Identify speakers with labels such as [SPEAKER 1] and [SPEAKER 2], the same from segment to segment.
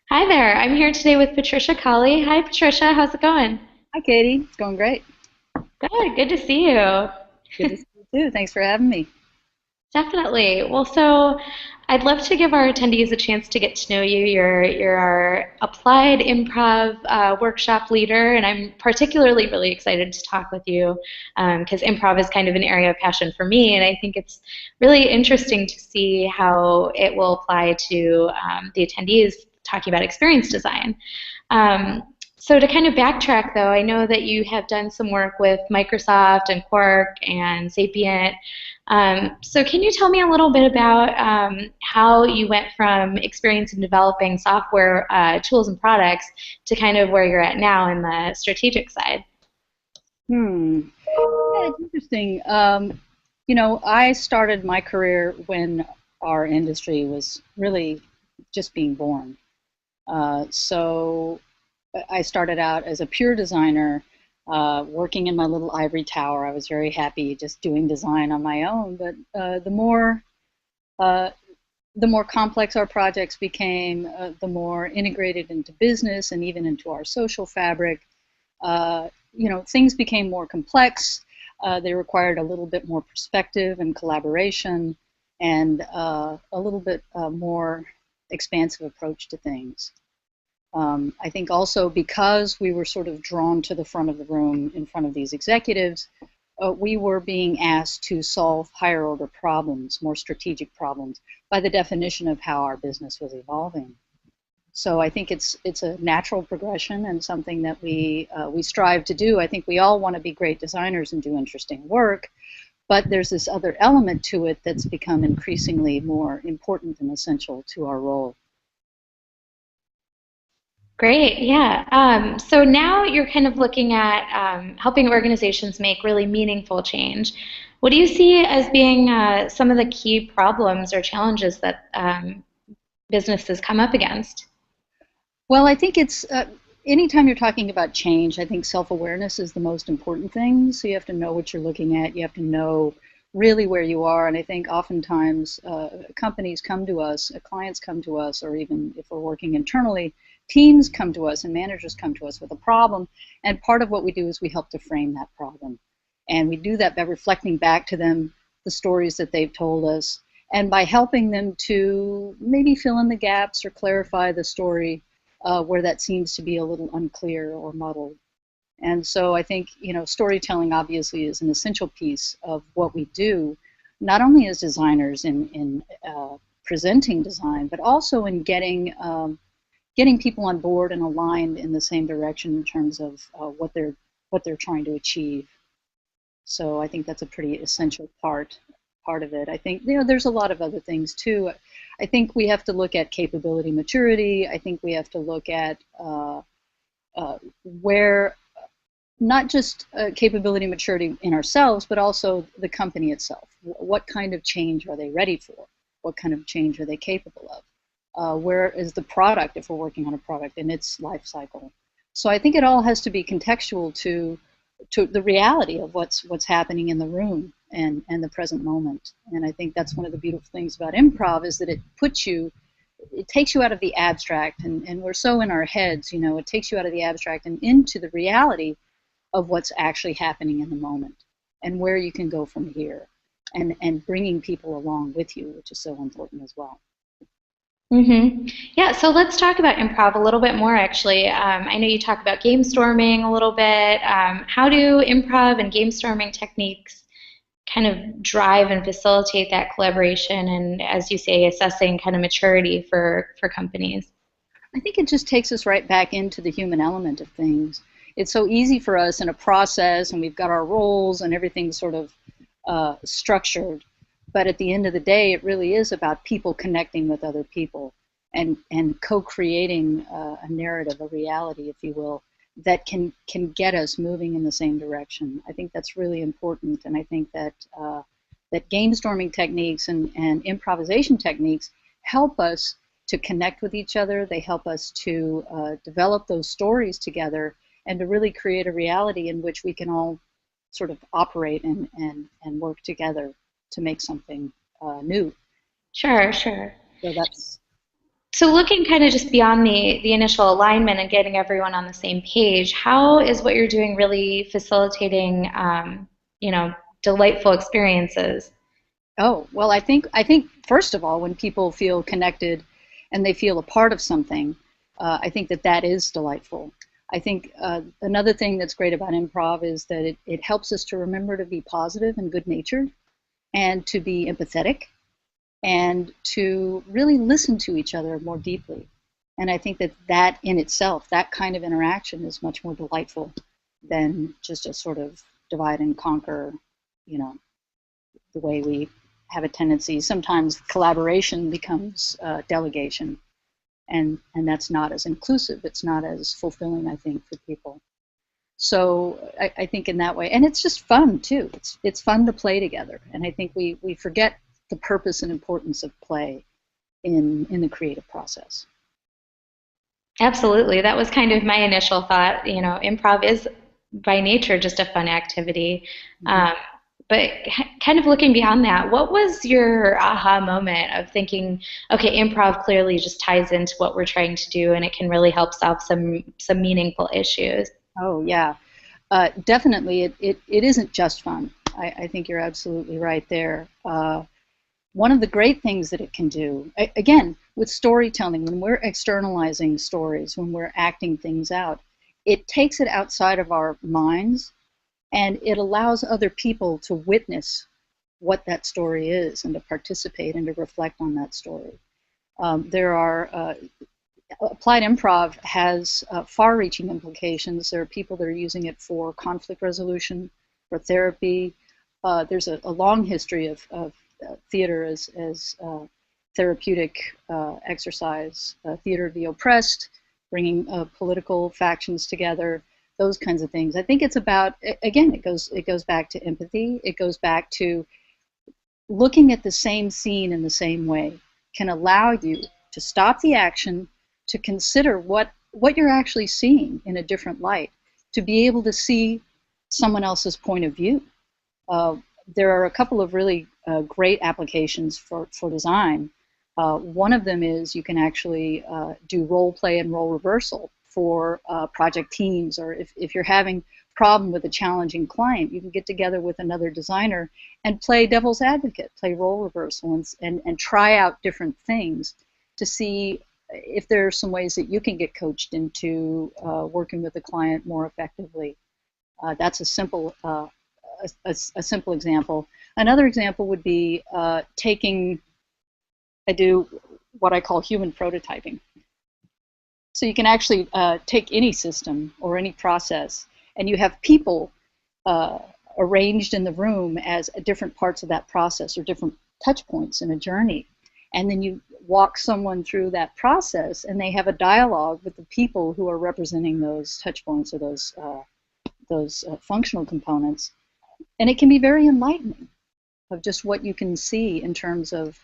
[SPEAKER 1] Hi there. I'm here today with Patricia Colley. Hi, Patricia. How's it going?
[SPEAKER 2] Hi, Katie. It's going great.
[SPEAKER 1] Good. Good to see you.
[SPEAKER 2] Good to see you too. Thanks for having me.
[SPEAKER 1] Definitely. Well, I'd love to give our attendees a chance to get to know you. You're our applied improv workshop leader, and I'm particularly really excited to talk with you because improv is kind of an area of passion for me, and I think it's really interesting to see how it will apply to the attendees talking about experience design. Um, so to kind of backtrack, though, I know that you have done some work with Microsoft and Quark and Sapient. So can you tell me a little bit about how you went from experience in developing software tools and products to kind of where you're at now in the strategic side?
[SPEAKER 2] Yeah, it's interesting. I started my career when our industry was really just being born. So I started out as a pure designer, working in my little ivory tower. I was very happy just doing design on my own. But uh, the more complex our projects became, the more integrated into business and even into our social fabric. Things became more complex. They required a little bit more perspective and collaboration, and a little bit more expansive approach to things. I think also because we were sort of drawn to the front of the room in front of these executives, we were being asked to solve higher order problems, more strategic problems, by the definition of how our business was evolving. So I think it's a natural progression and something that we strive to do. I think we all want to be great designers and do interesting work, but there's this other element to it that's become increasingly more important and essential to our role.
[SPEAKER 1] Great, yeah. So now you're kind of looking at helping organizations make really meaningful change. What do you see as being some of the key problems or challenges that businesses come up against?
[SPEAKER 2] Well, I think it's anytime you're talking about change, I think self-awareness is the most important thing. So you have to know what you're looking at. You have to know really where you are. And I think oftentimes companies come to us, clients come to us, or even if we're working internally, teams come to us and managers come to us with a problem. And part of what we do is we help to frame that problem. And we do that by reflecting back to them the stories that they've told us and by helping them to maybe fill in the gaps or clarify the story where that seems to be a little unclear or muddled. And so I think, storytelling obviously is an essential piece of what we do, not only as designers in presenting design, but also in getting people on board and aligned in the same direction in terms of what they're trying to achieve. So I think that's a pretty essential part of it. I think there's a lot of other things too. I think we have to look at capability maturity. I think we have to look at where not just capability maturity in ourselves, but also the company itself. What kind of change are they ready for? What kind of change are they capable of? Where is the product if we're working on a product in its life cycle? So I think it all has to be contextual to the reality of what's happening in the room and the present moment. And I think that's one of the beautiful things about improv is that it takes you out of the abstract, and we're so in our heads, it takes you out of the abstract and into the reality of what's actually happening in the moment and where you can go from here, and bringing people along with you, which is so important as well.
[SPEAKER 1] Yeah, so let's talk about improv a little bit more, actually. I know you talk about game storming a little bit. How do improv and game storming techniques kind of drive and facilitate that collaboration and, as you say, assessing kind of maturity for companies?
[SPEAKER 2] I think it just takes us right back into the human element of things. It's so easy for us in a process, and we've got our roles and everything sort of structured. But at the end of the day, it really is about people connecting with other people and co-creating a narrative, a reality, if you will, that can get us moving in the same direction. I think that's really important, and I think that game storming techniques and improvisation techniques help us to connect with each other. They help us to develop those stories together and to really create a reality in which we can all sort of operate and work together to make something new.
[SPEAKER 1] Sure, sure.
[SPEAKER 2] So that's
[SPEAKER 1] So looking kind of just beyond the initial alignment and getting everyone on the same page, how is what you're doing really facilitating, you know, delightful experiences?
[SPEAKER 2] Oh, well, I think first of all, when people feel connected and they feel a part of something, I think that that is delightful. I think another thing that's great about improv is that it helps us to remember to be positive and good natured and to be empathetic and to really listen to each other more deeply. And I think that that in itself, that kind of interaction is much more delightful than just a sort of divide and conquer, you know, the way we have a tendency. Sometimes collaboration becomes delegation, and that's not as inclusive. It's not as fulfilling, I think, for people. So I think in that way, and it's just fun too. It's fun to play together, and I think we forget the purpose and importance of play in the creative process.
[SPEAKER 1] Absolutely. That was kind of my initial thought. You know, improv is by nature just a fun activity.
[SPEAKER 2] Mhm.
[SPEAKER 1] Um, but kind of looking beyond that, what was your aha moment of thinking, okay, improv clearly just ties into what we're trying to do and it can really help solve some meaningful issues?
[SPEAKER 2] Oh yeah, definitely. It isn't just fun. I think you're absolutely right there. One of the great things that it can do, again, with storytelling, when we're externalizing stories, when we're acting things out, it takes it outside of our minds and it allows other people to witness what that story is and to participate and to reflect on that story. There are applied improv has far-reaching implications. There are people that are using it for conflict resolution, for therapy. There's a long history of theater as therapeutic exercise, theater of the oppressed, bringing political factions together, those kinds of things. I think it's about, again, it goes back to empathy. It goes back to looking at the same scene in the same way can allow you to stop the action, to consider what you're actually seeing in a different light, to be able to see someone else's point of view. Uh, there are a couple of really great applications for design. One of them is you can actually do role play and role reversal for project teams, or if you're having a problem with a challenging client, you can get together with another designer and play devil's advocate, play role reversal, and try out different things to see if there are some ways that you can get coached into working with the client more effectively. That's a simple example. Another example would be I do what I call human prototyping. So you can actually take any system or any process, and you have people uh, arranged in the room as different parts of that process or different touch points in a journey. And then you walk someone through that process, and they have a dialogue with the people who are representing those touch points or those functional components. And it can be very enlightening of just what you can see in terms of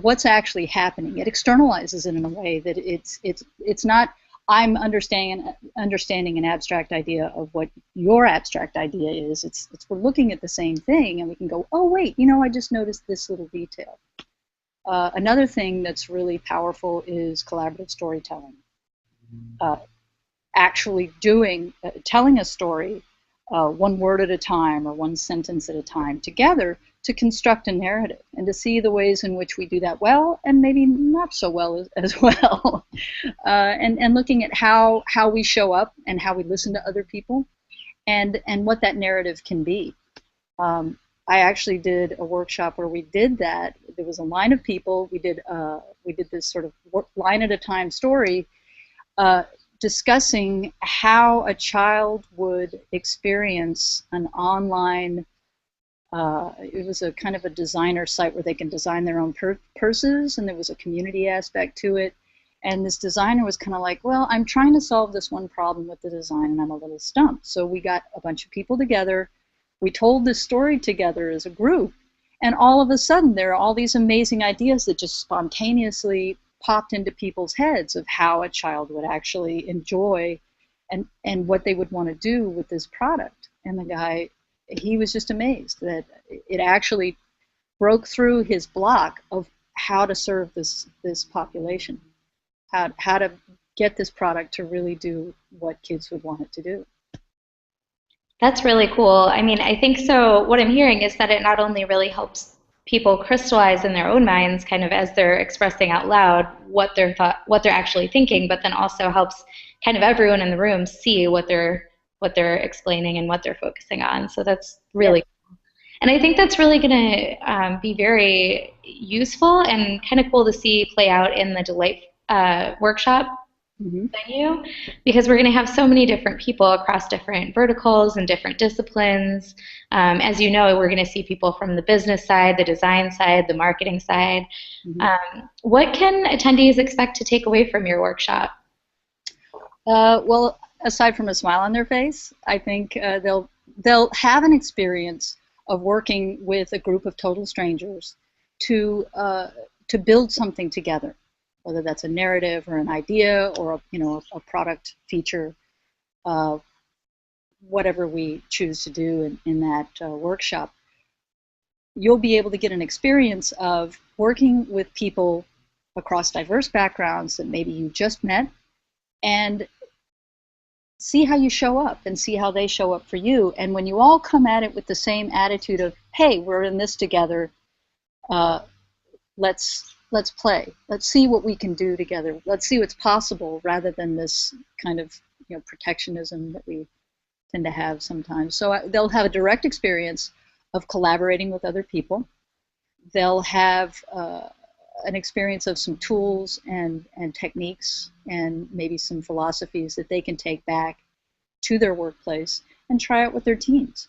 [SPEAKER 2] what's actually happening. It externalizes it in a way that it's not I'm understanding an abstract idea of what your abstract idea is. It's we're looking at the same thing and we can go, oh wait, I just noticed this little detail. Another thing that's really powerful is collaborative storytelling. Uh, Actually telling a story one word at a time or one sentence at a time together to construct a narrative and to see the ways in which we do that well and maybe not so well as well. And looking at how we show up and how we listen to other people and what that narrative can be. I actually did a workshop where we did that. There was a line of people. We did this sort of line at a time story, discussing how a child would experience an online. It was a kind of a designer site where they can design their own purses, and there was a community aspect to it. And this designer was kind of like, well, I'm trying to solve this one problem with the design, and I'm a little stumped. So we got a bunch of people together. We told this story together as a group, and all of a sudden there are all these amazing ideas that just spontaneously popped into people's heads of how a child would actually enjoy and what they would want to do with this product. And the guy, he was just amazed that it actually broke through his block of how to serve this population, how to get this product to really do what kids would want it to do.
[SPEAKER 1] That's really cool. I mean, I think so. What I'm hearing is that it not only really helps people crystallize in their own minds, kind of as they're expressing out loud what they're actually thinking, but then also helps kind of everyone in the room see what they're explaining and what they're focusing on. So that's
[SPEAKER 2] Yeah.
[SPEAKER 1] really, and I think that's really going to be very useful and kind of cool to see play out in the Delight workshop
[SPEAKER 2] Hmm.
[SPEAKER 1] venue because we're going to have so many different people across different verticals and different disciplines. As you know, we're going to see people from the business side, the design side, the marketing side.
[SPEAKER 2] Hmm.
[SPEAKER 1] What can attendees expect to take away from your workshop?
[SPEAKER 2] Well, aside from a smile on their face, I think they'll have an experience of working with a group of total strangers to uh, to build something together, whether that's a narrative or an idea or a product feature, uh, whatever we choose to do in that workshop. You'll be able to get an experience of working with people across diverse backgrounds that maybe you just met and see how you show up and see how they show up for you. And when you all come at it with the same attitude of, hey, we're in this together, uh, let's play. Let's see what we can do together. Let's see what's possible rather than this kind of protectionism that we tend to have sometimes. So they'll have a direct experience of collaborating with other people. They'll have an experience of some tools and techniques and maybe some philosophies that they can take back to their workplace and try out with their teams.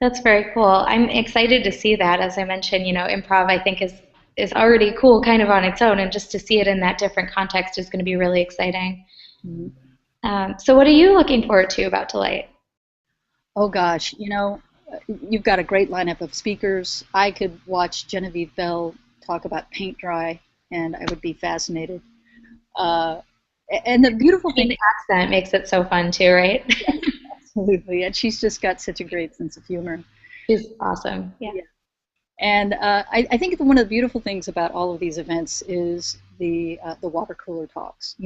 [SPEAKER 1] That's very cool. I'm excited to see that. As I mentioned, improv I think is already cool kind of on its own, and just to see it in that different context is going to be really exciting.
[SPEAKER 2] Mhm.
[SPEAKER 1] So what are you looking forward to about Delight?
[SPEAKER 2] Oh gosh, you've got a great lineup of speakers. I could watch Genevieve Bell talk about paint dry, and I would be fascinated. Uh, and the beautiful
[SPEAKER 1] I mean,
[SPEAKER 2] thing,
[SPEAKER 1] the accent makes it so fun too, right?
[SPEAKER 2] absolutely, and she's just got such a great sense of humor.
[SPEAKER 1] She's awesome. Yeah.
[SPEAKER 2] Yeah. And I think one of the beautiful things about all of these events is the water cooler talks.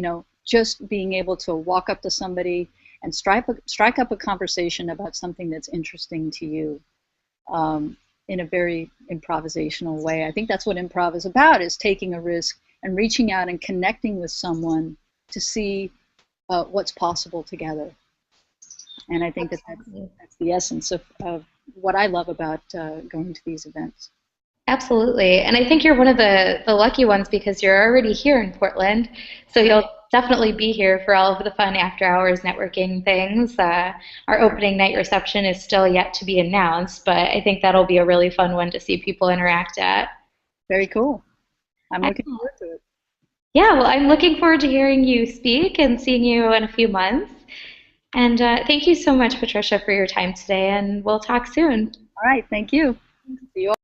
[SPEAKER 2] Just being able to walk up to somebody and strike up a conversation about something that's interesting to you, in a very improvisational way. I think that's what improv is about: is taking a risk and reaching out and connecting with someone to see what's possible together. And I think that
[SPEAKER 1] Absolutely.
[SPEAKER 2] that's the essence of what I love about going to these events.
[SPEAKER 1] Absolutely. And I think you're one of the lucky ones because you're already here in Portland. So you'll definitely be here for all of the fun after hours networking things. Our opening night reception is still yet to be announced, but I think that'll be a really fun one to see people interact at.
[SPEAKER 2] Very cool. I'm looking
[SPEAKER 1] Excellent.
[SPEAKER 2] forward to it.
[SPEAKER 1] Yeah, well, I'm looking forward to hearing you speak and seeing you in a few months. And thank you so much, Patricia, for your time today, and we'll talk soon.
[SPEAKER 2] All right. Thank you. See you all.